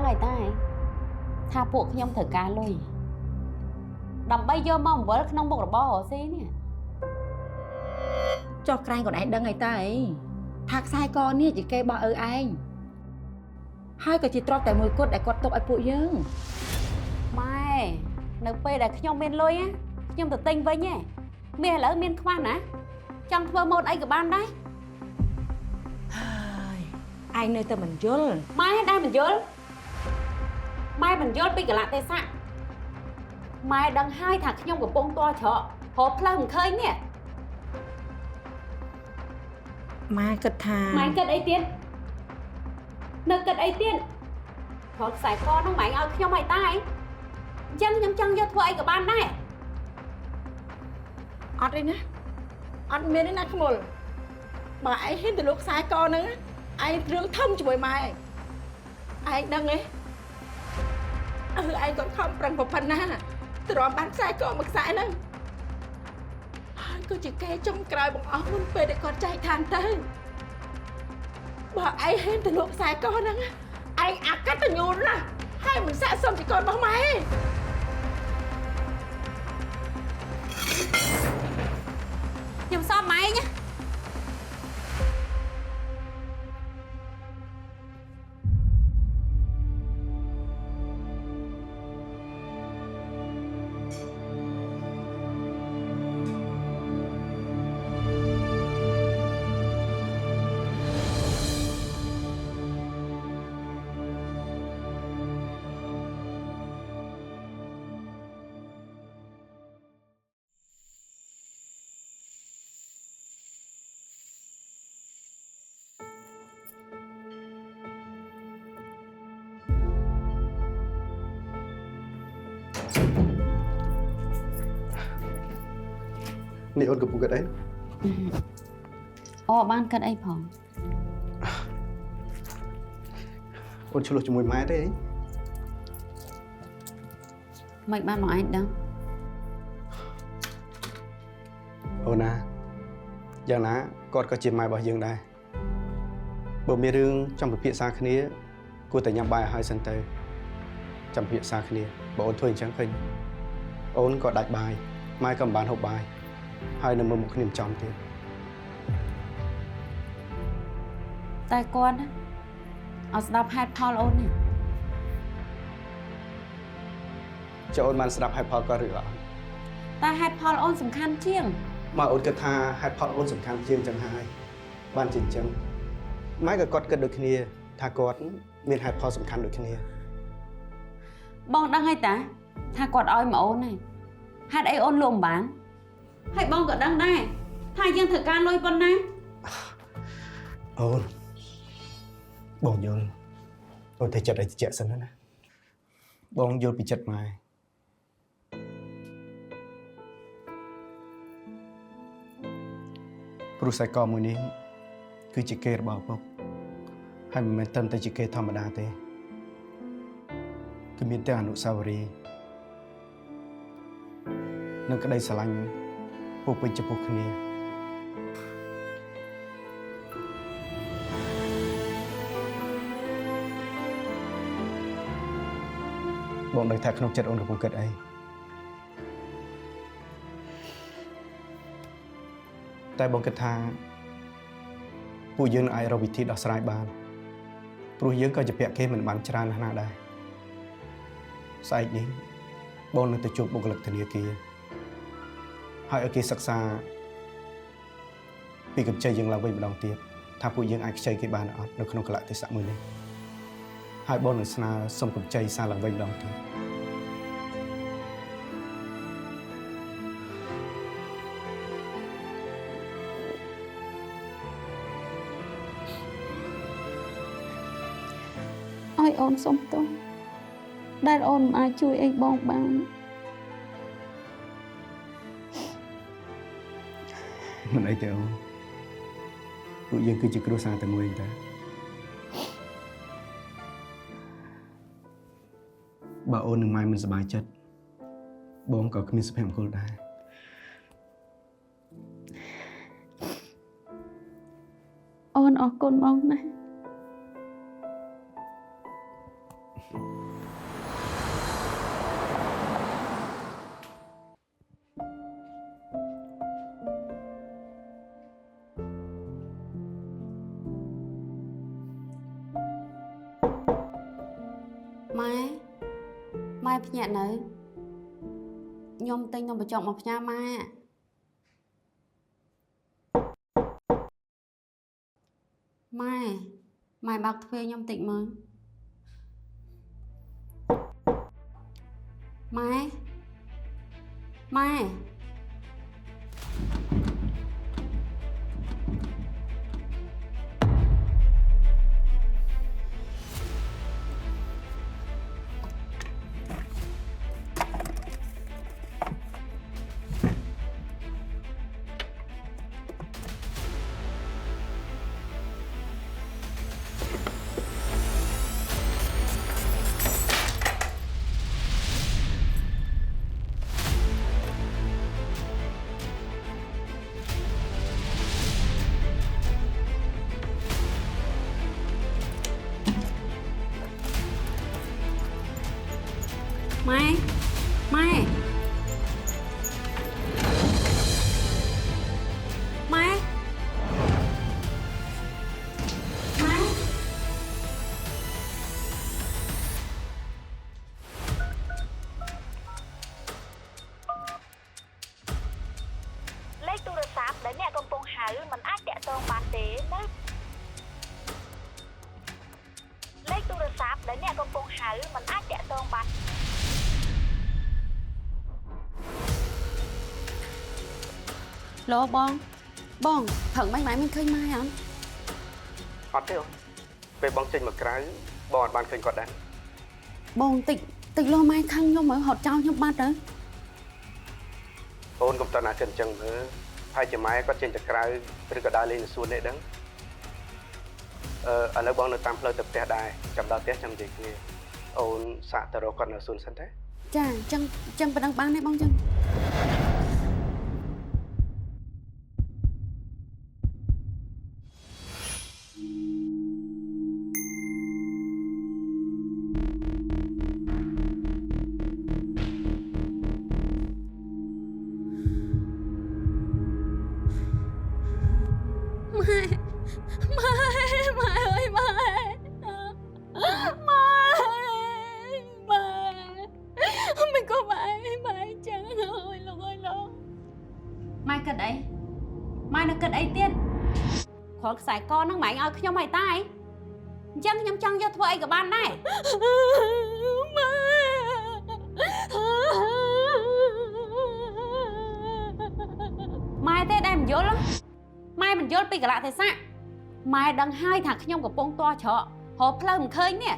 ហើយតែថាពួកខ្ញុំត្រូវការលុយដើម្បីយកមកអំវល់ក្នុងមុខរបររកស៊ីនេះចុះក្រែងគាត់ឯងដឹងអីតើអីថាខ្សែកនេះជាគេបោះឪឯងហើយក៏ជាទ្រព្យតែមួយគត់ដែលគាត់ទុកឲ្យពួកយើងម៉ែនៅពេលដែលខ្ញុំមានលុយខ្ញុំទៅទិញវិញឯងមាសឥឡូវមានខ្វះណាចង់ធ្វើម៉ូតអីក៏បានដែរហើយឯងនៅតែមិនយល់ម៉ែដែរមិនយល់ម៉ែមិនយល់ពីកលៈទេសៈម៉ែដឹងហើយថាខ្ញុំកំពុងតច្រករកផ្លូវមិនឃើញនេះម៉ែគិតថាម៉ែគិតអីទៀតនៅគិតអីទៀតព្រោះខ្សែកនោះម៉ែឲ្យខ្ញុំឲ្យតែអញ្ចឹងខ្ញុំចង់យកធ្វើអីក៏បានដែរអត់អីណាអត់មានទេណាខ្មុលបើឯងហ៊ានទៅលុកខ្សែកហ្នឹងឯងរឿងធំជាមួយម៉ែឯងដឹងទេឯងក៏ខំប្រឹងប៉ុណ្ណាទ្រាំបានខ្សែកមួយខ្សែហ្នឹងហើយក៏ជាគេចុងក្រោយបងអស់មុនពេលដែលគាត់ចែកឋានទៅបើឯងហ៊ានទៅលុកខ្សែកហ្នឹងឯងអាកតញ្ញូណាស់ហើយមិនស័ក្តិសមជាកូនរបស់ម៉ែខ្ញុំសោកម៉ែណានេះអូនកំពុងគិតអីអូបានគិតអីផងអូនឆ្លោះជាមួយម៉ែទេអីមិនបានមកឯងដឹងអូនណាយ៉ាងណាគាត់ក៏ជាម៉ែរបស់យើងដែរបើមានរឿងចង់ពិភាក្សាគ្នាគួរតែញ៉ាំបាយឲ្យហើយសិនទៅចាំពិភាក្សាគ្នាបើអូនធ្វើអញ្ចឹងឃើញអូនក៏ដាច់បាយម៉ែក៏មិនបានហូបបាយហើយនៅមើលមុខគ្នាមិនចំទៀតតែគាត់អត់ស្ដាប់ហេតុផលអូននេះចុះអូនបានស្ដាប់ហេតុផលគាត់ឬអត់តែហេតុផលអូនសំខាន់ជាងមកអូនគិតថាហេតុផលអូនសំខាន់ជាងចឹងហើយបានជាអញ្ចឹងម៉ែក៏គាត់គិតដូចគ្នាថាគាត់មានហេតុផលសំខាន់ដូចគ្នាបងដឹងហើយតាថាគាត់ឲ្យមកអូនហើយហេតុអីអូនលក់មិនបានហើយបងក៏ដឹងដែរថាយើងត្រូវការលុយប៉ុណ្ណាអូនបងយល់អូនតែចិត្តឲ្យត្រជាក់សិនណាបងយល់ពីចិត្តម៉ែព្រោះខ្សែកមួយនេះគឺជាគេរបស់ឪពុកហើយមិនមែនត្រឹមតែជាគេធម្មតាទេគឺមានទាំងអនុស្សាវរីយ៍និងក្តីស្រឡាញ់ពុះពេញចំពោះគ្នាបងដឹងថាក្នុងចិត្តអូនកំពុងគិតអីតែបងគិតថាពួកយើងអាចរកវិធីដោះស្រាយបានព្រោះយើងក៏ជាពាក់គេមិនបានច្រើនណាស់ដែរស្អែកនេះបងនឹងទៅជួបបុគ្គលិកធនាគារហើយឲ្យគេសិក្សាពីកម្ចីយើងឡើងវិញម្ដងទៀតថាពួកយើងអាចខ្ចីគេបានអត់នៅក្នុងកលៈទេសៈមួយនេះហើយបងនឹងស្នើសុំកម្ចីសារឡើងវិញម្ដងទៀតឲ្យអូនសុំទោសដែលអូនមិនអាចជួយអីបងបានមិនអីទេអូនពួកយើងគឺជាគ្រួសារតែមួយទេបើអូននឹងម៉ែមិនសប្បាយចិត្តបងក៏គ្មានសុភមង្គលដែរអូនអរគុណបងណាស់ ម៉ែភ្ញាក់នៅខ្ញុំទិញនំបញ្ចុកមកផ្ញើម៉ែម៉ែបើកទ្វារខ្ញុំតិចមើលម៉ែ ម៉ែ លេខទូរស័ព្ទដែលអ្នកកំពុងហៅមិនអាចតាក់ទងបានទេណាលេខទូរស័ព្ទដែលអ្នកកំពុងហៅមិនអាចតាក់ទងបាន ឡូបងថឹងបាញ់ម៉ែមិនឃើញម៉ែអត់ អត់ទេអូនពេលបងចេញមកក្រៅបងអត់បានឃើញគាត់ដែរ បងតិចលោម៉ែខាងខ្ញុំមើលហត់ចោលខ្ញុំបាត់ទៅ អូនកុំតើណាគិតអញ្ចឹងមើលហើយជាម៉ែគាត់ចេញទៅក្រៅឬក៏ដើរលេងនៅសួននេះដឹងឥឡូវបងនៅតាមផ្លូវទៅផ្ទះដែរចាំដល់ផ្ទះចាំនិយាយគ្នាអូនសាកទៅរកគាត់នៅសួនសិនទេ ចាចឹងប៉ុណ្ណឹងបានទេបងចឹង ម៉ែគិតអីម៉ែនៅគិតអីទៀតគ្រាន់ខ្សែកហ្នឹងម៉ែឲ្យខ្ញុំឲ្យតាយអញ្ចឹងខ្ញុំចង់យកធ្វើអីក៏បានដែរម៉ែទេដែលមិនយល់ម៉ែមិនយល់ពីកលៈទេសៈម៉ែដឹងហើយថាខ្ញុំកំពុងតច្រករកផ្លូវមិនឃើញនេះ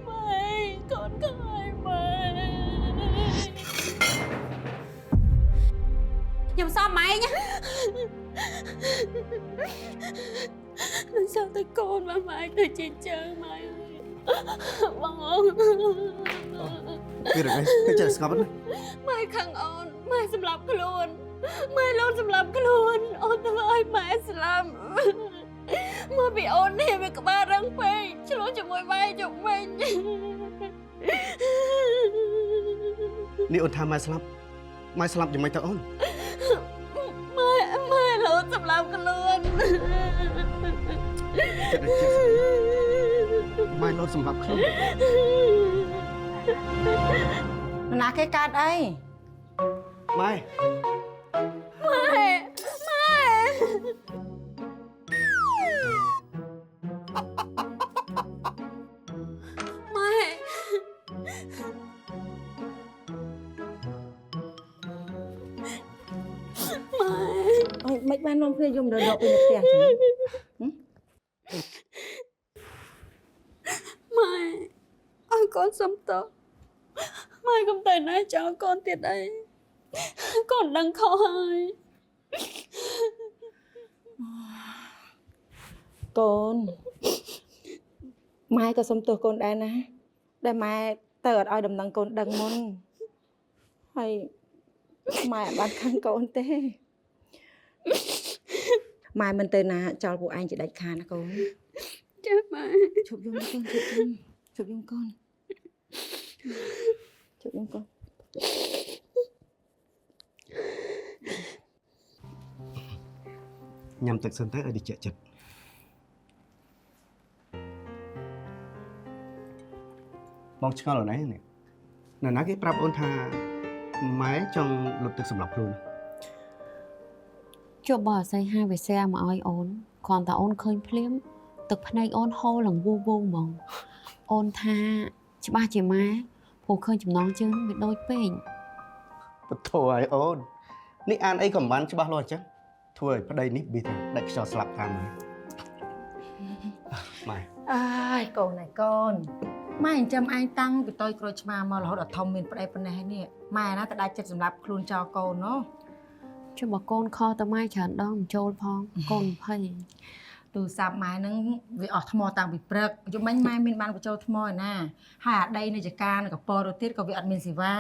ម៉ែកូនខ្លាយម៉ែ ខ្ញុំសមម៉ែញនឹងsaoតែកូនម៉ែទៅជាចឹងម៉ែបង វារកទៅចេះស្ងប់ណា ម៉ែខឹងអូនម៉ែសម្លាប់ខ្លួនម៉ែលូនសម្លាប់ខ្លួនអូនធ្វើឲ្យម៉ែស្លាប់មកពីអូននេះវាក្បាលរឹងពេកឆ្លោះជាមួយម៉ែជុំវិញ នេះអូនថាម៉ែស្លាប់យ៉ាងម៉េចទៅអូន ម៉ែលូនសម្លាប់ខ្លួន ម៉ែលូនសម្លាប់ខ្លួន ណាគេកើតអី ម៉ែ មិនបាននាំគ្នាយំដល់ដកពីផ្ទះចឹង ម៉ែឲ្យកូនសុំតម៉ែកុំទៅណាចោលកូនទៀតអីកូនដឹងខុសហើយក ូនម៉ែក៏សុំទោសកូនដែរណាដែលម៉ែទៅអត់ឲ្យដំណឹងកូនដឹងមុនហើយម៉ែអត់បានខឹងកូនទេម៉ែមិនទៅណាចោលពួកឯងជាដាច់ខាតណាកូន ចាម៉ែ ឈប់យំកូនឈប់យំ chụp giùm con chụp giùm con ញ៉ាំទឹកសិនទៅឲ្យតិចចិត្តបងឆ្ងល់អូនឯងនេះនៅណាគេប្រាប់អូនថាម៉ែចង់លុបទឹកសម្រាប់ខ្លួន ជប់បើអស័យហាវិសាមកឲ្យអូនគ្រាន់តែអូនឃើញភ្លាមទឹកភ្នែកអូនហូរឡើងវូវហ្មងអូនថាច្បាស់ជាម៉ែព្រោះឃើញចំណងជើងវាដូចពេក ពធឲ្យអូននេះអានអីក៏មិនបានច្បាស់លាស់អញ្ចឹងធ្វើឲ្យប្តីនេះប៊ីថាដាច់ខ្យល់ស្លាប់តាមម៉ែម៉ែ ai con này con mai anh chăm anh tăng vì tôi coi mà là họ đã thông mình phải đây này nè mai nó ta đã chặt sầm lạp luôn cho con nó ជប់បើកូនខទៅម៉ែច្រើនដងចូលផងកូនភ័យ từ sạp mai nó vì ở thmo tăng bị prek chúng bánh mai mình bán của châu thmo nè hai ở đây này chỉ can cả po đầu tiết có vị ăn mình gì va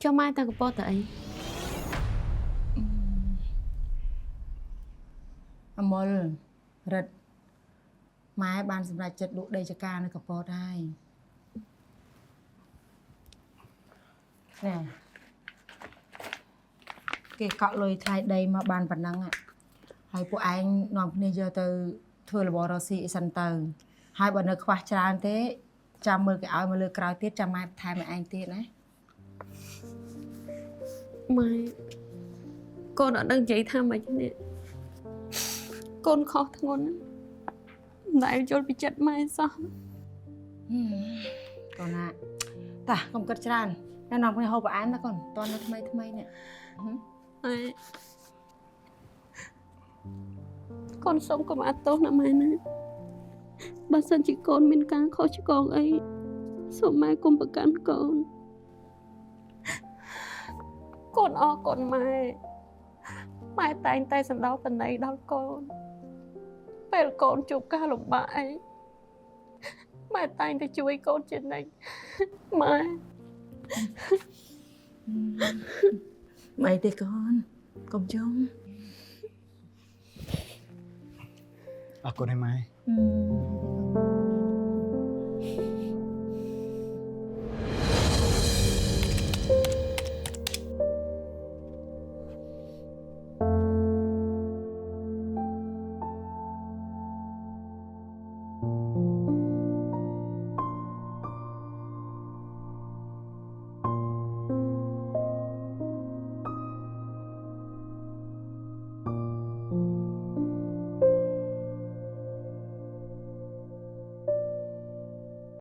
ចូលម៉ែទៅកពតទៅអី Amol rật mai bán sầm lại chặt lụa đây chỉ can cả po đây nè cái cọ lôi thay đây mà bàn bản năng ạ hai phụ anh nòng này giờ từ thừa là bỏ rau xị sần từ hai bọn nó khoa tràn thế chăm mưa cái áo mà lừa cào tiết chăm mai thay mà anh tiết đấy ម៉ែកូនអត់ដឹងនិយាយថាម៉េចនេះកូនខុសធ្ងន់ណាស់មិនដែលយល់ពីចិត្តម៉ែសោះ còn ạ ta không cất tràn nó nòng này hộp án ta còn toàn nó thay nè ម៉ែកូនសុំកុំអាទោសណាម៉ែណាបើសិនជាកូនមានការខុសឆ្គងអីសូមម៉ែកុំប្រកាន់កូនកូនអរគុណម៉ែម៉ែតែងតែសន្តោសប្រណីដល់កូនពេលកូនជួបការលំបាកអីម៉ែតែងតែជួយកូនជានិច្ចម៉ែ mày thì con công chung អរគុណហើយម៉ែ ừ.